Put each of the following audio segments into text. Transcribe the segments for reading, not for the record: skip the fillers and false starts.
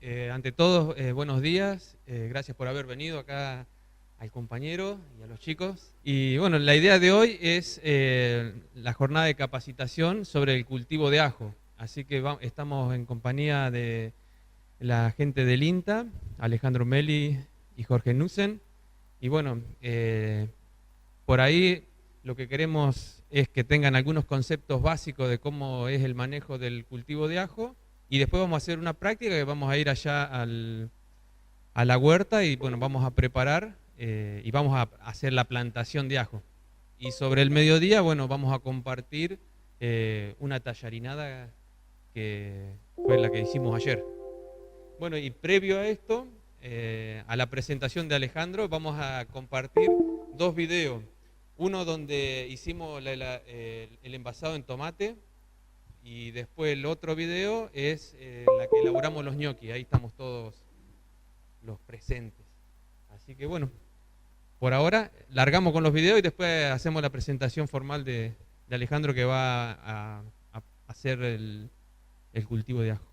Ante todo, buenos días. Gracias por haber venido acá al compañero y a los chicos. Y bueno, la idea de hoy es la jornada de capacitación sobre el cultivo de ajo. Así que estamos en compañía de la gente del INTA, Alejandro Meli y Jorge Nussen. Y bueno, por ahí lo que queremos es que tengan algunos conceptos básicos de cómo es el manejo del cultivo de ajo. Y después vamos a hacer una práctica que vamos a ir allá a la huerta y bueno, vamos a preparar y vamos a hacer la plantación de ajo. Y sobre el mediodía, bueno, vamos a compartir una tallarinada que fue la que hicimos ayer. Bueno, y previo a esto, a la presentación de Alejandro, vamos a compartir dos videos. Uno donde hicimos el envasado en tomate y después el otro video es la que elaboramos los ñoquis. Ahí estamos todos los presentes. Así que bueno, por ahora largamos con los videos y después hacemos la presentación formal de Alejandro que va a hacer el cultivo de ajo.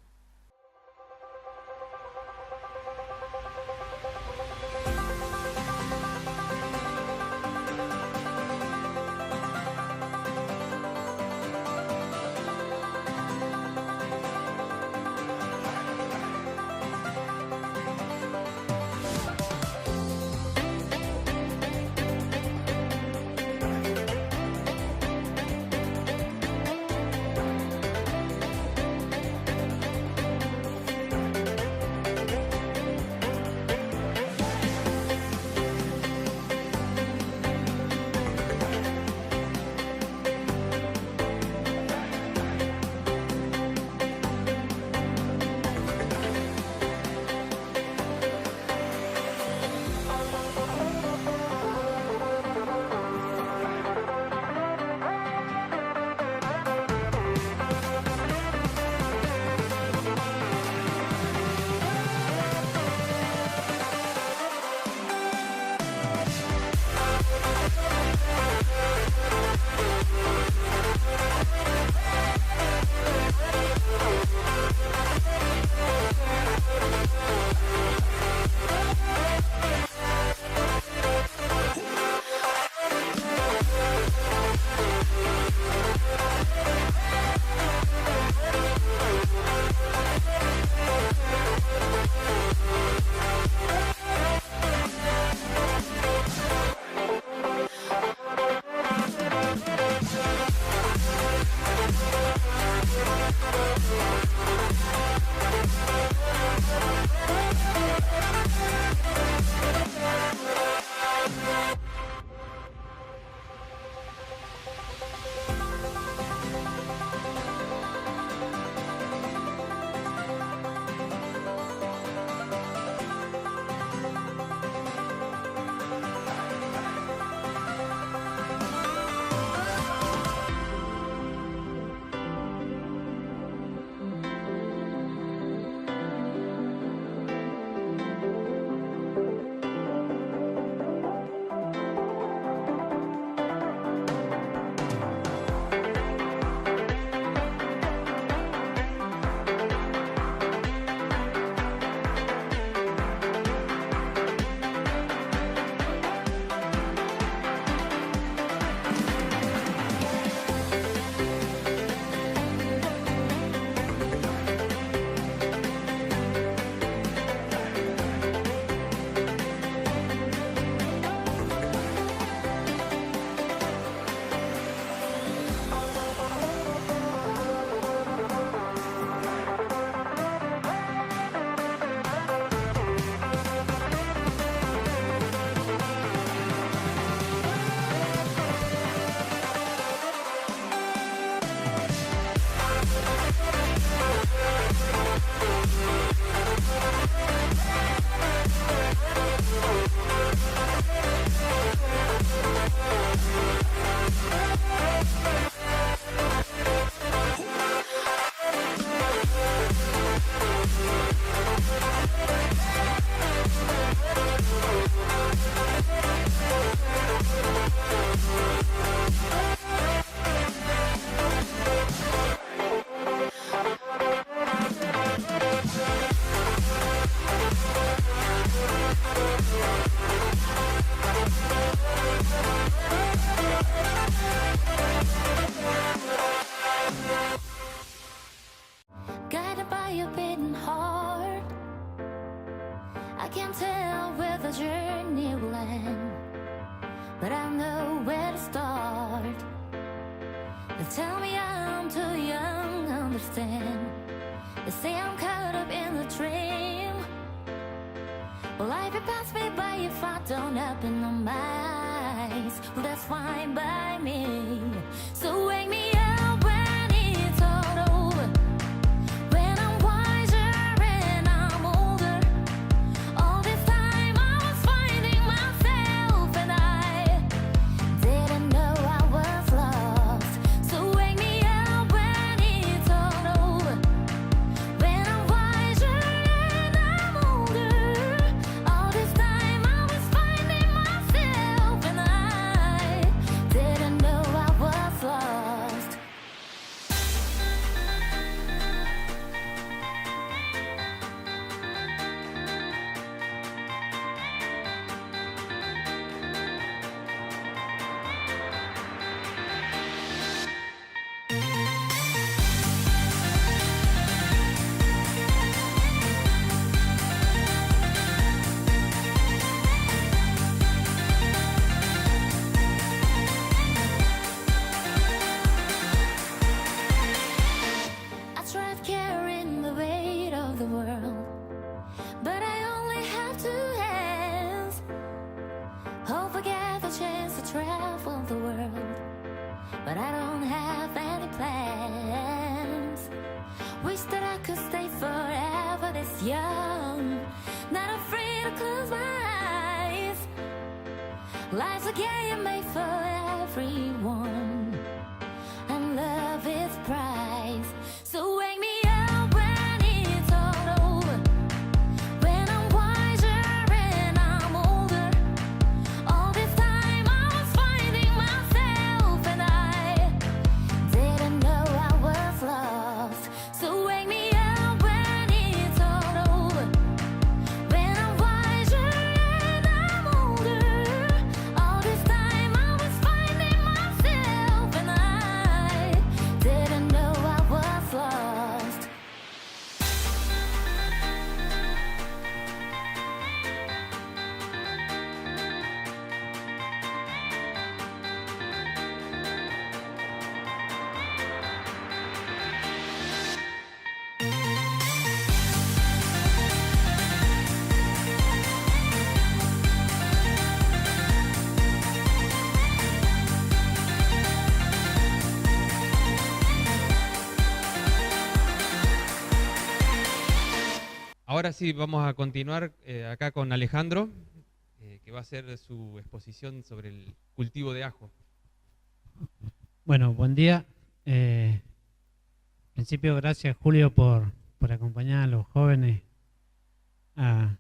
can't tell where the journey will end, but I know where to start. They tell me I'm too young to understand. They say I'm caught up in the dream. Well, life will pass me by if I don't open my eyes. Well, that's fine by me. So wake me up when it's all over, when I'm wiser and I'm older. All this time I was finding myself and I didn't know I was lost. So wake me up when it's all over, when I'm wiser and I'm older. All this time I was finding myself and I didn't know I was lost. I tried carrying the weight of the world, but I only have two hands. Hope I get the chance to travel the world, but I don't have any plans. Wish that I could stay forever this young, not afraid to close my eyes. Life's a game made for everyone, and love is prize. So wake me up when it's all over, when I'm wiser and I'm older. All this time I was finding myself and I didn't know I was lost. So wake me up when it's all over, when I'm wiser and I'm older. All this time I was finding myself and I didn't know I was lost. Ahora sí, vamos a continuar acá con Alejandro, que va a hacer su exposición sobre el cultivo de ajo. Bueno, buen día. En principio, gracias Julio por acompañar a los jóvenes a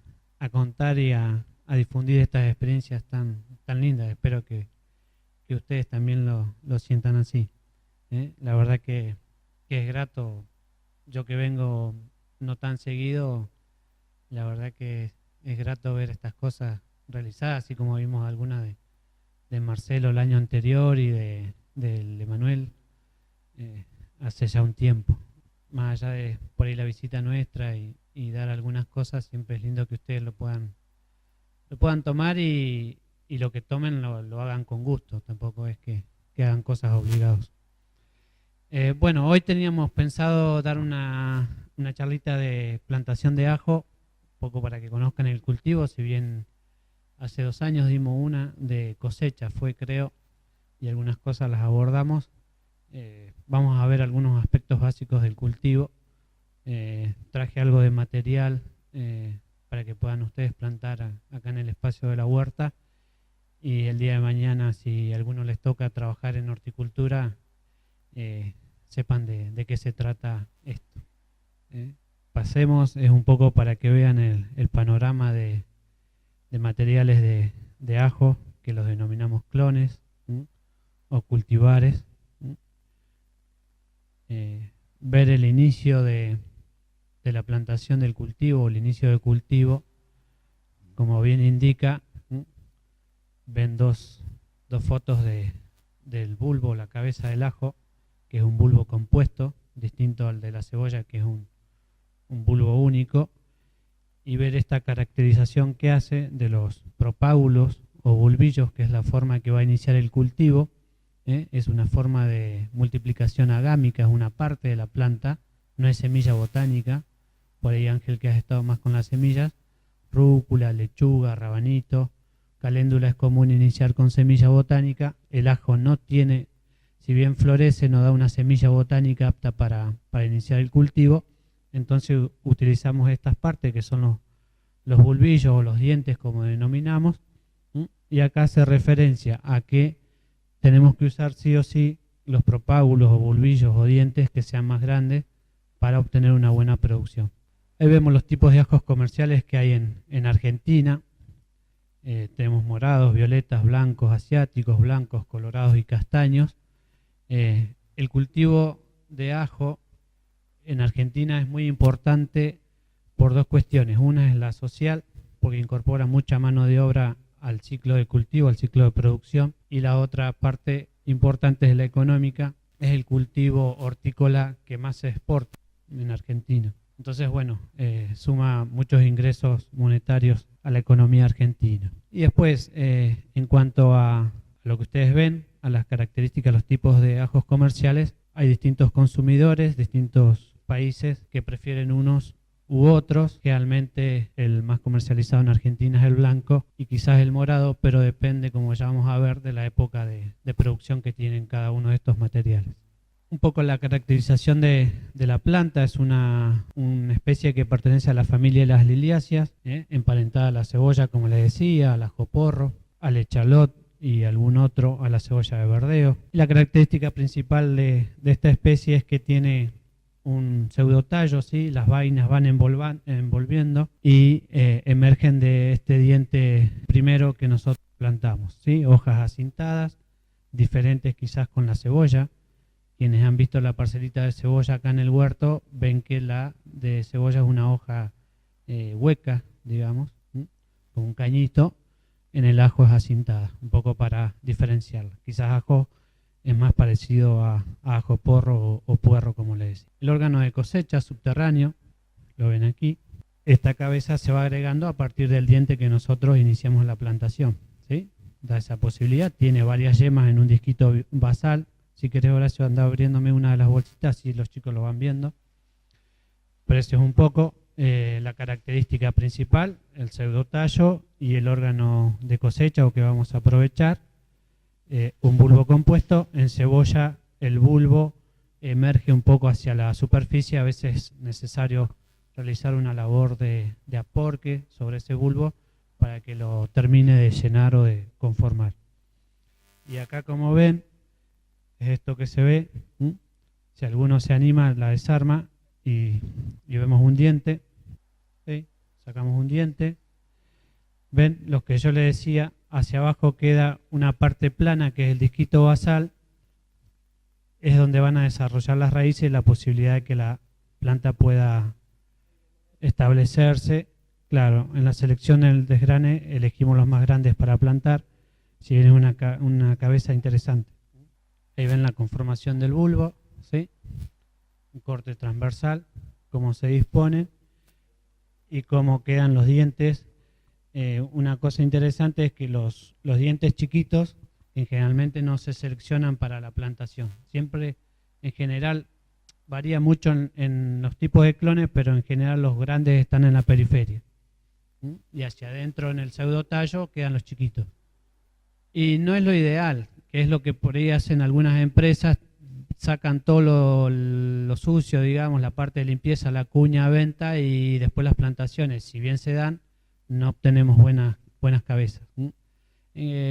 contar y a difundir estas experiencias tan lindas. Espero que ustedes también lo sientan así. La verdad que es grato. Yo que vengo no tan seguido, la verdad que es grato ver estas cosas realizadas, así como vimos algunas de Marcelo el año anterior y de Emanuel hace ya un tiempo. Más allá de por ahí la visita nuestra y dar algunas cosas, siempre es lindo que ustedes lo puedan tomar y lo que tomen lo hagan con gusto, tampoco es que hagan cosas obligados. Bueno, hoy teníamos pensado dar una charlita de plantación de ajo, un poco para que conozcan el cultivo, si bien hace 2 años dimos una de cosecha, fue creo, y algunas cosas las abordamos. Vamos a ver algunos aspectos básicos del cultivo. Traje algo de material para que puedan ustedes plantar acá en el espacio de la huerta, y el día de mañana, si a alguno les toca trabajar en horticultura, sepan de qué se trata esto. Pasemos, es un poco para que vean el panorama de materiales de ajo, que los denominamos clones o cultivares. Ver el inicio de la plantación del cultivo, el inicio del cultivo, como bien indica, ven dos fotos del bulbo, la cabeza del ajo, que es un bulbo compuesto, distinto al de la cebolla, que es un bulbo único. y ver esta caracterización que hace de los propágulos o bulbillos, que es la forma que va a iniciar el cultivo. Es una forma de multiplicación agámica, es una parte de la planta, no es semilla botánica. Por ahí, Ángel, que has estado más con las semillas, rúcula, lechuga, rabanito, caléndula es común iniciar con semilla botánica. El ajo no tiene, si bien florece, no da una semilla botánica apta para iniciar el cultivo. Entonces utilizamos estas partes que son los bulbillos o los dientes, como denominamos, y acá hace referencia a que tenemos que usar sí o sí los propágulos o bulbillos o dientes que sean más grandes para obtener una buena producción. Ahí vemos los tipos de ajos comerciales que hay en Argentina. Tenemos morados, violetas, blancos, asiáticos, blancos, colorados y castaños. El cultivo de ajo en Argentina es muy importante por dos cuestiones. Una es la social, porque incorpora mucha mano de obra al ciclo de cultivo, al ciclo de producción, y la otra parte importante es la económica, es el cultivo hortícola que más se exporta en Argentina. Entonces, bueno, suma muchos ingresos monetarios a la economía argentina. Y después, en cuanto a lo que ustedes ven, a las características, los tipos de ajos comerciales, hay distintos consumidores, distintos países que prefieren unos u otros. Realmente el más comercializado en Argentina es el blanco y quizás el morado, pero depende, como ya vamos a ver, de la época de producción que tienen cada uno de estos materiales. Un poco la caracterización de la planta: es una especie que pertenece a la familia de las liliáceas, emparentada a la cebolla, como les decía, al ajo porro, al echalot y algún otro, a la cebolla de verdeo. La característica principal de esta especie es que tiene un pseudotallo, ¿sí? Las vainas van envolviendo y emergen de este diente primero que nosotros plantamos, ¿sí? Hojas acintadas, diferentes quizás con la cebolla. Quienes han visto la parcelita de cebolla acá en el huerto ven que la de cebolla es una hoja hueca, digamos, con un cañito. En el ajo es acintada, un poco para diferenciarla. Quizás ajo es más parecido a ajo porro o puerro, como le decía. El órgano de cosecha subterráneo, lo ven aquí. Esta cabeza se va agregando a partir del diente que nosotros iniciamos la plantación, ¿sí? Da esa posibilidad. Tiene varias yemas en un disquito basal. Si querés, Horacio, anda abriéndome una de las bolsitas y los chicos lo van viendo. Pero eso es un poco la característica principal, el pseudotallo y el órgano de cosecha, o que vamos a aprovechar. Un bulbo compuesto. En cebolla el bulbo emerge un poco hacia la superficie. A veces es necesario realizar una labor de aporque sobre ese bulbo para que lo termine de llenar o de conformar. Y acá, como ven, es esto que se ve. Si alguno se anima, la desarma y vemos un diente. ¿Sí? Sacamos un diente. Ven, lo que yo les decía, hacia abajo queda una parte plana que es el disquito basal. Es donde van a desarrollar las raíces y la posibilidad de que la planta pueda establecerse. Claro, en la selección del desgrane elegimos los más grandes para plantar, si bien es una cabeza interesante. Ahí ven la conformación del bulbo, ¿sí? Un corte transversal, cómo se dispone y cómo quedan los dientes. Una cosa interesante es que los dientes chiquitos generalmente no se seleccionan para la plantación. Siempre, en general, varía mucho en los tipos de clones, pero en general los grandes están en la periferia. Y hacia adentro, en el pseudotallo, quedan los chiquitos. Y no es lo ideal, que es lo que por ahí hacen algunas empresas: sacan todo lo sucio, digamos, la parte de limpieza, la cuña a venta, y después las plantaciones, si bien se dan, no obtenemos buenas cabezas.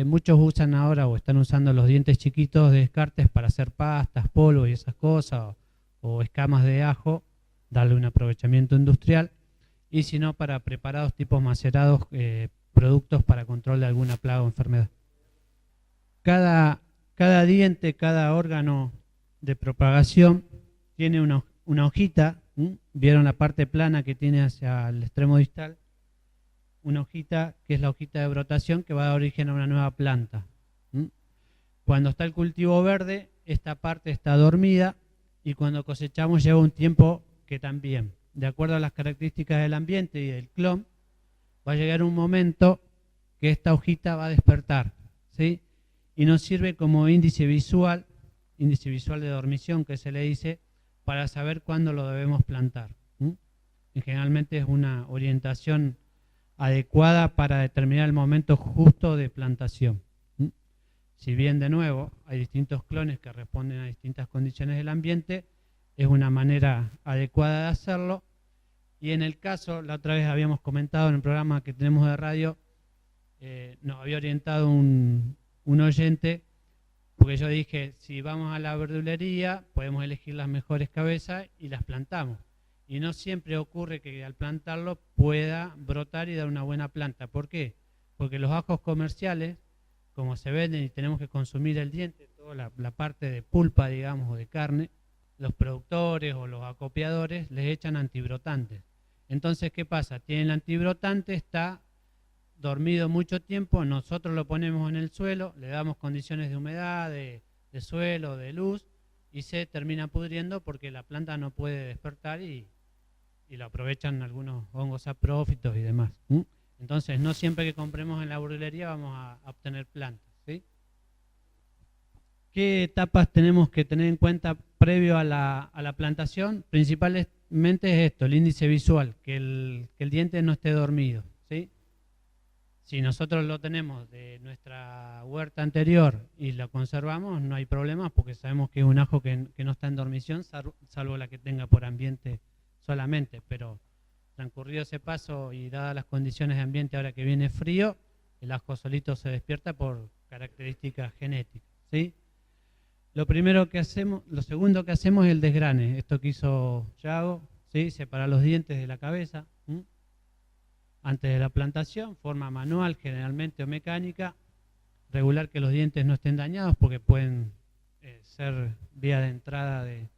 Muchos usan ahora o están usando los dientes chiquitos de descartes para hacer pastas, polvo y esas cosas, o escamas de ajo, darle un aprovechamiento industrial, y si no, para preparados tipos macerados, productos para control de alguna plaga o enfermedad. Cada diente, cada órgano de propagación tiene una hojita. ¿Vieron la parte plana que tiene hacia el extremo distal? Una hojita que es la hojita de brotación que va a dar origen a una nueva planta. Cuando está el cultivo verde, esta parte está dormida, y cuando cosechamos lleva un tiempo que también. de acuerdo a las características del ambiente y del clon, va a llegar un momento que esta hojita va a despertar, ¿sí? Y nos sirve como índice visual de dormición que se le dice, para saber cuándo lo debemos plantar. Y generalmente es una orientación adecuada para determinar el momento justo de plantación. Si bien, de nuevo, hay distintos clones que responden a distintas condiciones del ambiente, es una manera adecuada de hacerlo. Y en el caso, la otra vez habíamos comentado en el programa que tenemos de radio, nos había orientado un oyente, porque yo dije, si vamos a la verdulería, podemos elegir las mejores cabezas y las plantamos. Y no siempre ocurre que al plantarlo pueda brotar y dar una buena planta. ¿Por qué? Porque los ajos comerciales, como se venden y tenemos que consumir el diente, toda la parte de pulpa, digamos, o de carne, los productores o los acopiadores les echan antibrotantes. Entonces, ¿qué pasa? Tiene el antibrotante, está dormido mucho tiempo, nosotros lo ponemos en el suelo, le damos condiciones de humedad, de suelo, de luz, y se termina pudriendo porque la planta no puede despertar y lo aprovechan algunos hongos saprófitos y demás. Entonces, no siempre que compremos en la verdulería vamos a obtener plantas, ¿sí? ¿Qué etapas tenemos que tener en cuenta previo a la plantación? Principalmente es esto, el índice visual, que el diente no esté dormido, ¿sí? Si nosotros lo tenemos de nuestra huerta anterior y lo conservamos, no hay problema porque sabemos que es un ajo que no está en dormición, salvo la que tenga por ambiente solamente. Pero transcurrido ese paso y dadas las condiciones de ambiente ahora que viene frío, el ajo solito se despierta por características genéticas, ¿sí? Lo segundo que hacemos es el desgrane, esto que hizo Yago, ¿sí? Separar los dientes de la cabeza. Antes de la plantación, forma manual generalmente o mecánica, regular que los dientes no estén dañados porque pueden ser vía de entrada de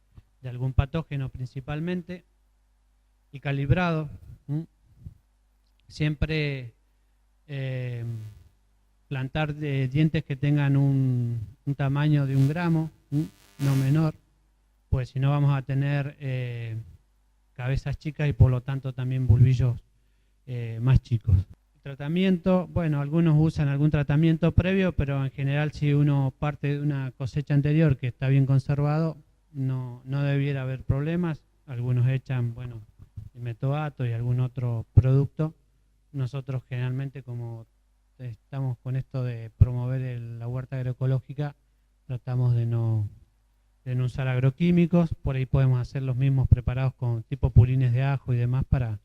algún patógeno principalmente, y calibrado. Siempre plantar de dientes que tengan un tamaño de 1 gramo, no menor, pues si no vamos a tener cabezas chicas y por lo tanto también bulbillos más chicos. El tratamiento, bueno, algunos usan algún tratamiento previo, pero en general si uno parte de una cosecha anterior que está bien conservado, no debiera haber problemas. Algunos echan, bueno, el metoato y algún otro producto. Nosotros generalmente, como estamos con esto de promover la huerta agroecológica, tratamos de no usar agroquímicos. Por ahí podemos hacer los mismos preparados con tipo purines de ajo y demás para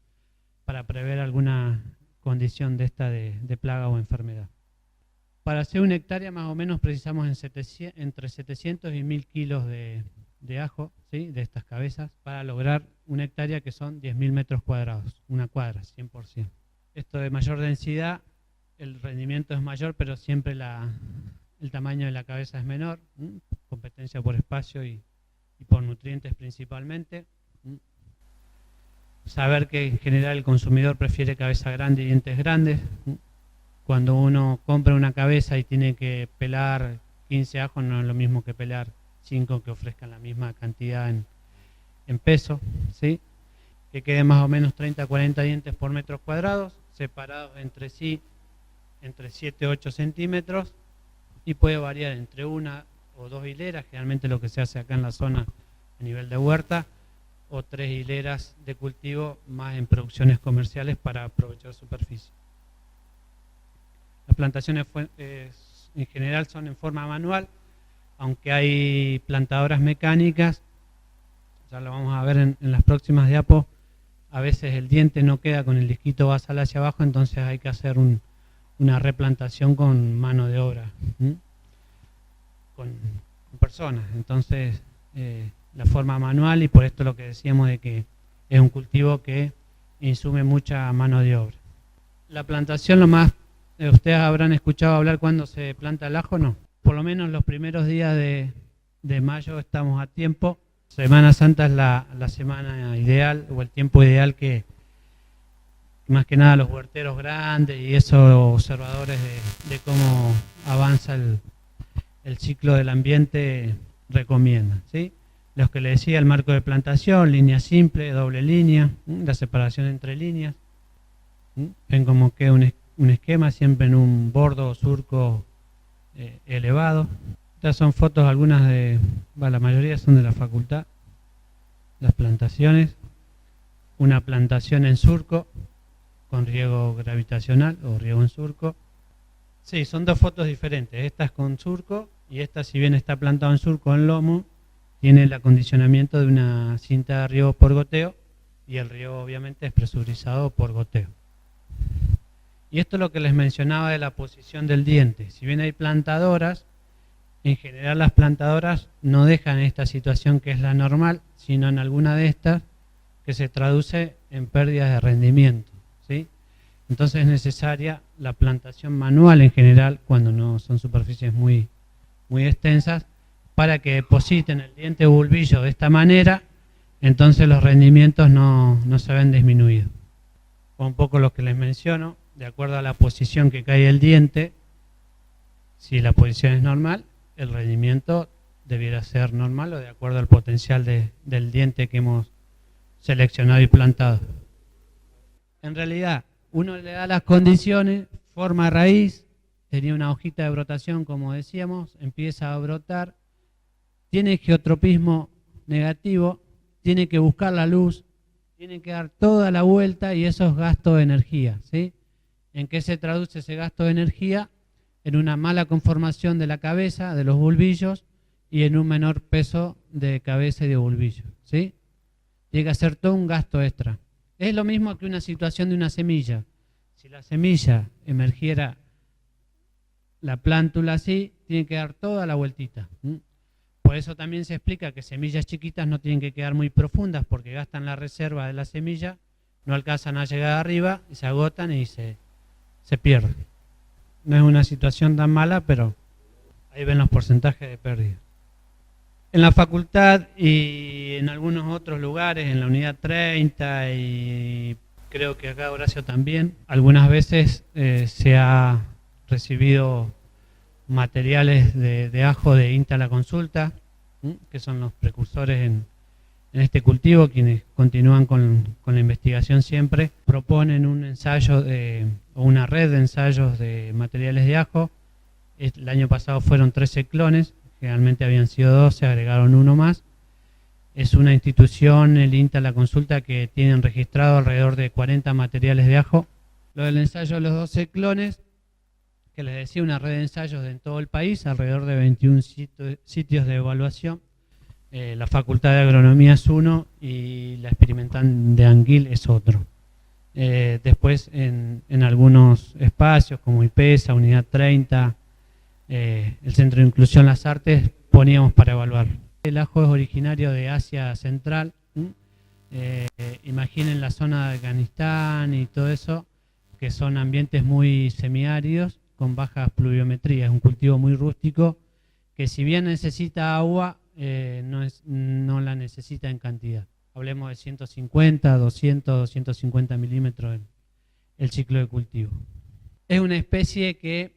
prever alguna condición de esta de plaga o enfermedad. Para hacer 1 hectárea más o menos precisamos entre 700 y 1000 kilos de ajo, ¿sí? De estas cabezas, para lograr 1 hectárea que son 10.000 metros cuadrados, una cuadra, 100%. Esto de mayor densidad, el rendimiento es mayor, pero siempre el tamaño de la cabeza es menor, competencia por espacio y por nutrientes principalmente. Saber que en general el consumidor prefiere cabeza grande y dientes grandes. Cuando uno compra una cabeza y tiene que pelar 15 ajos, no es lo mismo que pelar 5 que ofrezcan la misma cantidad en peso, ¿sí? Que quede más o menos 30 a 40 dientes por metros cuadrados, separados entre sí entre 7 a 8 centímetros, y puede variar entre 1 o 2 hileras, generalmente lo que se hace acá en la zona a nivel de huerta, o 3 hileras de cultivo más en producciones comerciales para aprovechar superficie. Las plantaciones en general son en forma manual, aunque hay plantadoras mecánicas, ya lo vamos a ver en las próximas diapos. A veces el diente no queda con el disquito basal hacia abajo, entonces hay que hacer una replantación con mano de obra, con personas. Entonces la forma manual, y por esto lo que decíamos de que es un cultivo que insume mucha mano de obra. La plantación, lo más, ustedes habrán escuchado hablar cuando se planta el ajo, ¿no? Por lo menos los primeros días de mayo estamos a tiempo. Semana Santa es la semana ideal, o el tiempo ideal que más que nada los huerteros grandes y esos observadores de cómo avanza el ciclo del ambiente recomiendan, ¿sí? Los que le decía, el marco de plantación, línea simple, doble línea, la separación entre líneas. Ven como queda un esquema siempre en un bordo o surco elevado. Estas son fotos, algunas la mayoría son de la facultad. Las plantaciones, una plantación en surco con riego gravitacional o riego en surco. Sí, son dos fotos diferentes. Esta es con surco y esta, si bien está plantado en surco en lomo, tiene el acondicionamiento de una cinta de riego por goteo y el riego obviamente es presurizado por goteo. Y esto es lo que les mencionaba de la posición del diente. Si bien hay plantadoras, en general las plantadoras no dejan esta situación que es la normal, sino en alguna de estas que se traduce en pérdidas de rendimiento, ¿sí? Entonces es necesaria la plantación manual en general, cuando no son superficies muy extensas, para que depositen el diente bulbillo de esta manera, entonces los rendimientos no se ven disminuidos. Un poco lo que les menciono, de acuerdo a la posición que cae el diente, si la posición es normal, el rendimiento debiera ser normal o de acuerdo al potencial del diente que hemos seleccionado y plantado. En realidad, uno le da las condiciones, forma raíz, tenía una hojita de brotación, como decíamos, empieza a brotar, tiene geotropismo negativo, tiene que buscar la luz, tiene que dar toda la vuelta y eso es gasto de energía, ¿sí? ¿En qué se traduce ese gasto de energía? En una mala conformación de la cabeza, de los bulbillos, y en un menor peso de cabeza y de bulbillo, ¿sí? Tiene que hacer todo un gasto extra. Es lo mismo que una situación de una semilla. Si la semilla emergiera la plántula así, tiene que dar toda la vueltita. Por eso también se explica que semillas chiquitas no tienen que quedar muy profundas porque gastan la reserva de la semilla, no alcanzan a llegar arriba y se agotan y se pierden. No es una situación tan mala, pero ahí ven los porcentajes de pérdida. En la facultad y en algunos otros lugares, en la unidad 30 y creo que acá Horacio también, algunas veces se ha recibido materiales de ajo de INTA La Consulta, que son los precursores en este cultivo, quienes continúan con la investigación siempre, proponen un ensayo o una red de ensayos de materiales de ajo. El año pasado fueron 13 clones, generalmente habían sido 12, agregaron uno más. Es una institución, el INTA La Consulta, que tienen registrado alrededor de 40 materiales de ajo. Lo del ensayo de los 12 clones, que les decía, una red de ensayos en todo el país, alrededor de 21 sitios de evaluación. La Facultad de Agronomía es uno y la Experimental de Anguil es otro. Después en algunos espacios como IPESA, Unidad 30, el Centro de Inclusión Las Artes, poníamos para evaluar. El ajo es originario de Asia Central. Imaginen la zona de Afganistán y todo eso, que son ambientes muy semiáridos, con bajas pluviometrías. Es un cultivo muy rústico que, si bien necesita agua, no la necesita en cantidad. Hablemos de 150, 200, 250 milímetros el ciclo de cultivo. Es una especie que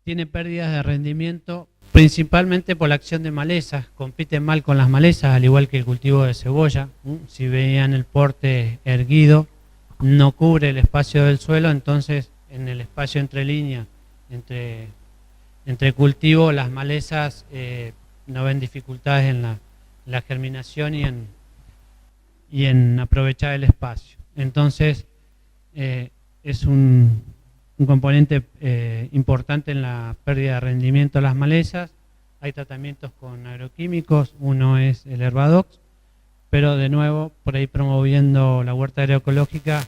tiene pérdidas de rendimiento principalmente por la acción de malezas. Compiten mal con las malezas, al igual que el cultivo de cebolla. Si veían el porte erguido, no cubre el espacio del suelo, entonces en el espacio entre líneas, entre cultivo, las malezas no ven dificultades en la germinación y en aprovechar el espacio. Entonces es un componente importante en la pérdida de rendimiento de las malezas. Hay tratamientos con agroquímicos, uno es el Herbadox, pero de nuevo, por ahí promoviendo la huerta agroecológica,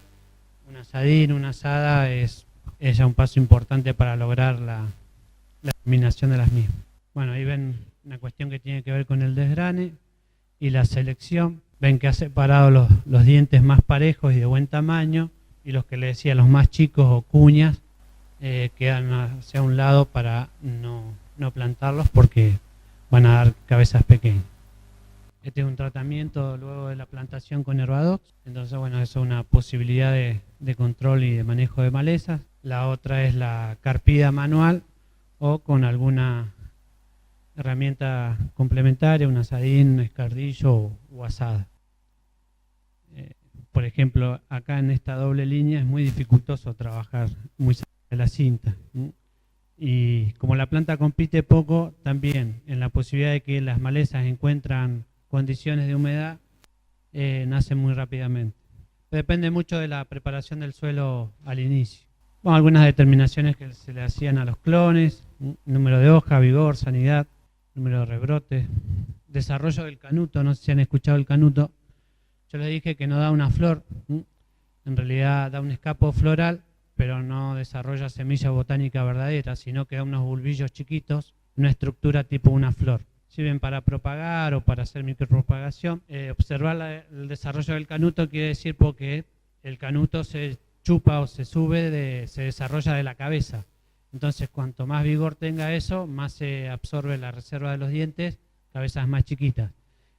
un asadín, una asada es ya un paso importante para lograr la germinación de las mismas. Bueno, ahí ven una cuestión que tiene que ver con el desgrane y la selección. Ven que ha separado los dientes más parejos y de buen tamaño, y los que les decía, los más chicos o cuñas, quedan hacia un lado para no plantarlos porque van a dar cabezas pequeñas. Este es un tratamiento luego de la plantación con Herbadox. Entonces, bueno, eso es una posibilidad de control y de manejo de malezas. La otra es la carpida manual o con alguna herramienta complementaria, un asadín, un escardillo o asada. Por ejemplo, acá en esta doble línea es muy dificultoso trabajar muy cerca de la cinta. Y como la planta compite poco, también en la posibilidad de que las malezas encuentran condiciones de humedad, nacen muy rápidamente. Depende mucho de la preparación del suelo al inicio. Bueno, algunas determinaciones que se le hacían a los clones: número de hoja, vigor, sanidad, número de rebrotes, desarrollo del canuto. No sé si han escuchado el canuto. Yo les dije que no da una flor, en realidad da un escapo floral, pero no desarrolla semilla botánica verdadera, sino que da unos bulbillos chiquitos, una estructura tipo una flor. Sirven para propagar o para hacer micropropagación. Observar el desarrollo del canuto quiere decir porque el canuto se chupa o se sube, se desarrolla de la cabeza. Entonces, cuanto más vigor tenga eso, más se absorbe la reserva de los dientes, cabezas más chiquitas.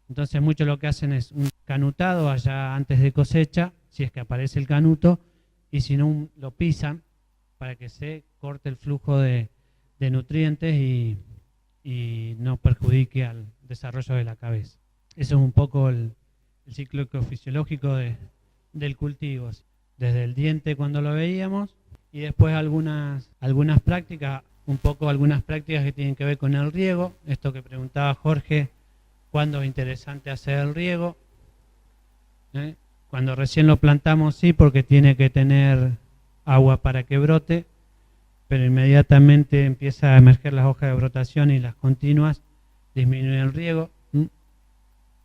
Entonces, muchos lo que hacen es un canutado allá antes de cosecha, si es que aparece el canuto, y si no, lo pisan para que se corte el flujo de nutrientes y no perjudique al desarrollo de la cabeza. Eso es un poco el ciclo ecofisiológico del cultivo. Desde el diente cuando lo veíamos, y después algunas prácticas, algunas prácticas que tienen que ver con el riego. Esto que preguntaba Jorge, ¿cuándo es interesante hacer el riego? Cuando recién lo plantamos sí, porque tiene que tener agua para que brote, pero inmediatamente empieza a emerger las hojas de brotación y las continuas, disminuye el riego.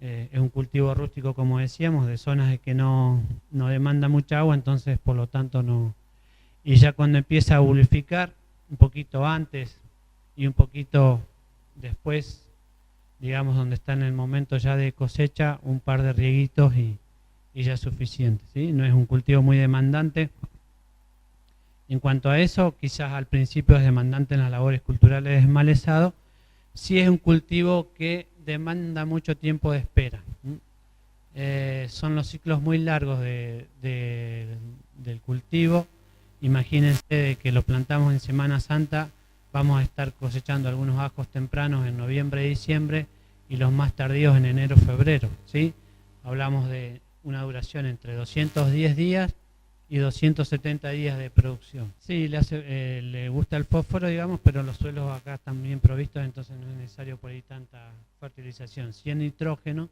Es un cultivo rústico, como decíamos, de zonas de que no demanda mucha agua, entonces por lo tanto no. Y ya cuando empieza a bulbificar, un poquito antes y un poquito después, digamos donde está en el momento ya de cosecha, un par de rieguitos y ya es suficiente, ¿sí? No es un cultivo muy demandante. En cuanto a eso, quizás al principio es demandante en las labores culturales de desmalezado. Sí es un cultivo que demanda mucho tiempo de espera. Son los ciclos muy largos del cultivo. Imagínense de que lo plantamos en Semana Santa, vamos a estar cosechando algunos ajos tempranos en noviembre y diciembre y los más tardíos en enero, febrero, ¿sí? Hablamos de una duración entre 210 días y 270 días de producción. Sí, le gusta el fósforo, digamos, pero los suelos acá están bien provistos, entonces no es necesario por ahí tanta fertilización. Sí el nitrógeno,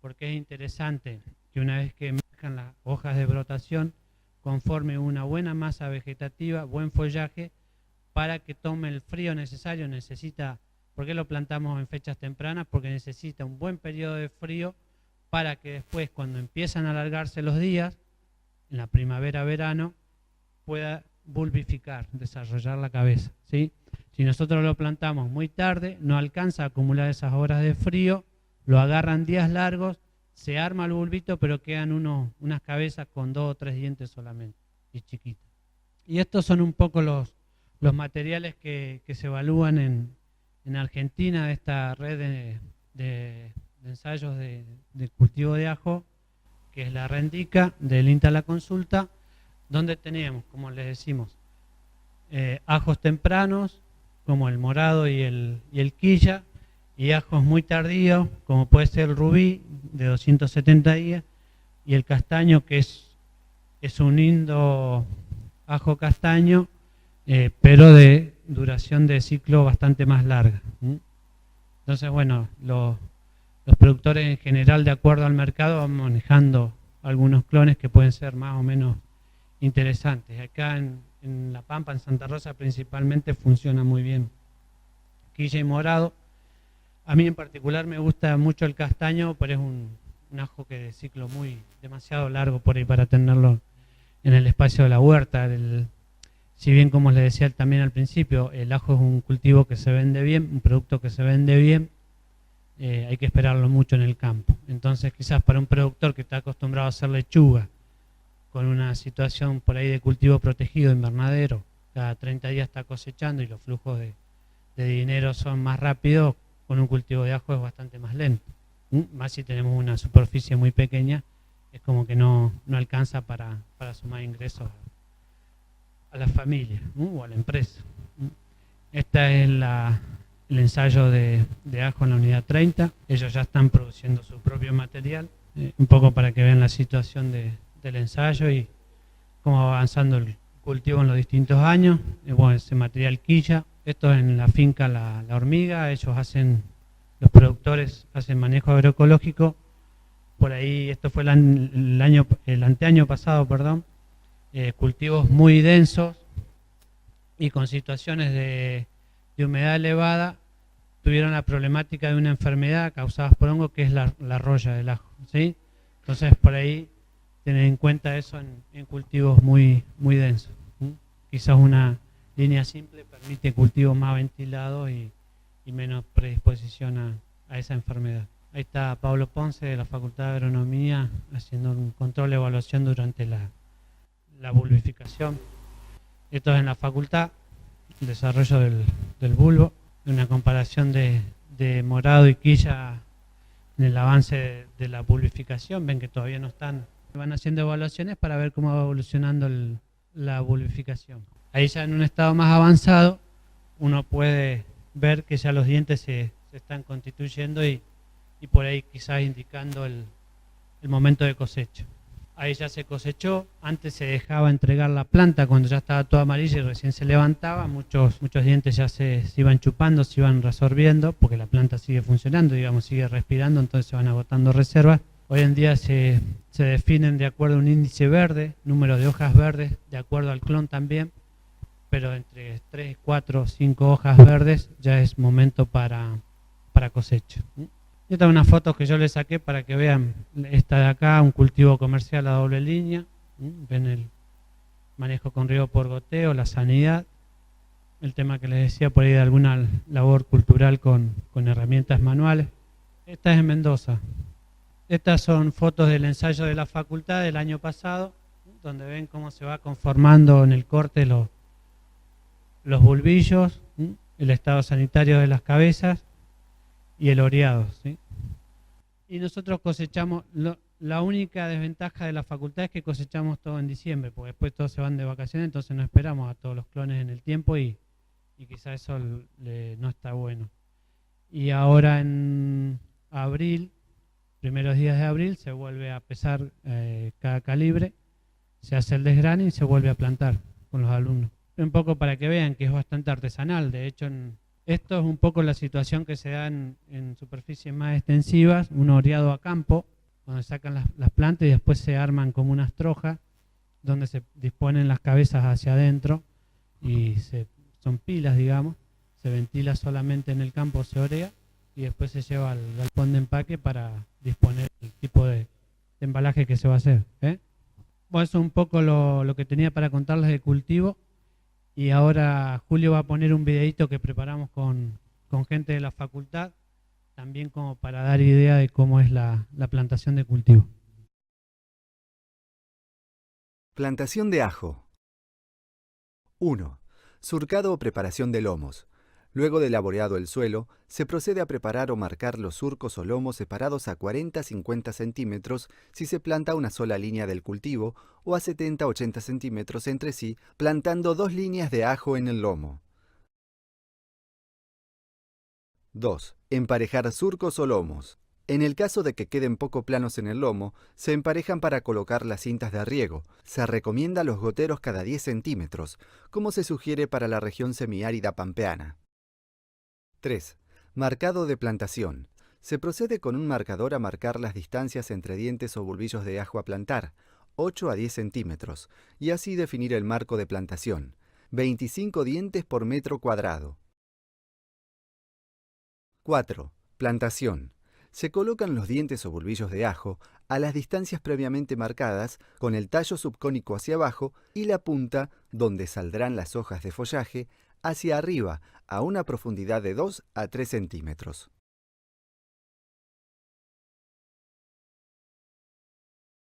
porque es interesante que una vez que emerjan las hojas de brotación, conforme una buena masa vegetativa, buen follaje, para que tome el frío necesario. ¿Por qué lo plantamos en fechas tempranas? Porque necesita un buen periodo de frío para que después, cuando empiezan a alargarse los días, en la primavera-verano, pueda bulbificar, desarrollar la cabeza, ¿sí? Si nosotros lo plantamos muy tarde, no alcanza a acumular esas horas de frío, lo agarran días largos, se arma el bulbito, pero quedan unas cabezas con 2 o 3 dientes solamente, y chiquitas. Y estos son un poco los materiales que se evalúan en Argentina, de esta red de ensayos de cultivo de ajo, que es la Rendica, del INTA La Consulta, donde tenemos, como les decimos, ajos tempranos, como el morado y el quilla, y ajos muy tardíos, como puede ser el rubí, de 270 días, y el castaño, que es un lindo ajo castaño, pero de duración de ciclo bastante más larga. Entonces, bueno, los productores en general, de acuerdo al mercado, van manejando algunos clones que pueden ser más o menos interesantes. Acá en La Pampa, en Santa Rosa principalmente, funciona muy bien quilla y morado. A mí en particular me gusta mucho el castaño, pero es un ajo que de ciclo demasiado largo por ahí para tenerlo en el espacio de la huerta. Si bien, como les decía también al principio, el ajo es un cultivo que se vende bien, un producto que se vende bien, hay que esperarlo mucho en el campo. Entonces quizás para un productor que está acostumbrado a hacer lechuga, con una situación por ahí de cultivo protegido, invernadero, cada 30 días está cosechando y los flujos de dinero son más rápidos, con un cultivo de ajo es bastante más lento. Más si tenemos una superficie muy pequeña, es como que no alcanza para sumar ingresos a la familia o a la empresa. Esta es la el ensayo de ajo en la unidad 30. Ellos ya están produciendo su propio material, un poco para que vean la situación del ensayo y cómo va avanzando el cultivo en los distintos años. Bueno, ese material quilla. Esto en la finca La Hormiga. Ellos hacen, los productores hacen manejo agroecológico. Por ahí, esto fue el anteaño pasado, perdón. Cultivos muy densos y con situaciones de humedad elevada, tuvieron la problemática de una enfermedad causada por hongo, que es la roya del ajo, ¿sí? Entonces, por ahí, tener en cuenta eso en cultivos muy densos, ¿sí? Quizás una línea simple permite cultivos más ventilados y menos predisposición a esa enfermedad. Ahí está Pablo Ponce de la Facultad de Agronomía haciendo un control de evaluación durante la bulbificación. Esto es en la facultad, el desarrollo del bulbo, una comparación de morado y quilla en el avance de la bulbificación. Ven que todavía no están, van haciendo evaluaciones para ver cómo va evolucionando la bulbificación. Ahí ya en un estado más avanzado uno puede ver que ya los dientes se están constituyendo y por ahí quizás indicando el momento de cosecha. Ahí ya se cosechó, antes se dejaba entregar la planta cuando ya estaba toda amarilla y recién se levantaba, muchos dientes ya se iban chupando, se iban resorbiendo, porque la planta sigue funcionando, digamos, sigue respirando, entonces se van agotando reservas. Hoy en día se definen de acuerdo a un índice verde, número de hojas verdes, de acuerdo al clon también, pero entre 3, 4, 5 hojas verdes ya es momento para cosecha. Esta es una foto que yo le saqué para que vean esta de acá, un cultivo comercial a doble línea. Ven el manejo con riego por goteo, la sanidad. El tema que les decía por ahí de alguna labor cultural con herramientas manuales. Esta es en Mendoza. Estas son fotos del ensayo de la facultad del año pasado, donde ven cómo se va conformando en el corte los bulbillos, el estado sanitario de las cabezas y el oreado, ¿sí? Y nosotros cosechamos, la única desventaja de la facultad es que cosechamos todo en diciembre, porque después todos se van de vacaciones, entonces no esperamos a todos los clones en el tiempo y quizás eso no está bueno. Y ahora en abril, primeros días de abril, se vuelve a pesar cada calibre, se hace el desgrane y se vuelve a plantar con los alumnos. Un poco para que vean que es bastante artesanal, de hecho esto es un poco la situación que se da en superficies más extensivas, un oreado a campo, donde sacan las plantas y después se arman como unas trojas, donde se disponen las cabezas hacia adentro y son pilas, digamos, se ventila solamente en el campo, se orea y después se lleva al galpón de empaque para disponer el tipo de embalaje que se va a hacer. Bueno, eso es un poco lo que tenía para contarles de cultivo. Y ahora Julio va a poner un videito que preparamos con gente de la facultad, también como para dar idea de cómo es la plantación de cultivo. Plantación de ajo. 1. Surcado o preparación de lomos. Luego de laboreado el suelo, se procede a preparar o marcar los surcos o lomos separados a 40-50 centímetros si se planta una sola línea del cultivo o a 70-80 centímetros entre sí, plantando 2 líneas de ajo en el lomo. 2. Emparejar surcos o lomos. En el caso de que queden poco planos en el lomo, se emparejan para colocar las cintas de riego. Se recomienda los goteros cada 10 centímetros, como se sugiere para la región semiárida pampeana. 3. Marcado de plantación. Se procede con un marcador a marcar las distancias entre dientes o bulbillos de ajo a plantar, 8 a 10 centímetros, y así definir el marco de plantación, 25 dientes por metro cuadrado. 4. Plantación. Se colocan los dientes o bulbillos de ajo a las distancias previamente marcadas, con el tallo subcónico hacia abajo y la punta, donde saldrán las hojas de follaje, hacia arriba, a una profundidad de 2 a 3 centímetros.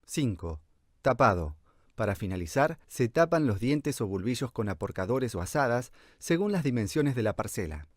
5. Tapado. Para finalizar, se tapan los dientes o bulbillos con aporcadores o azadas según las dimensiones de la parcela.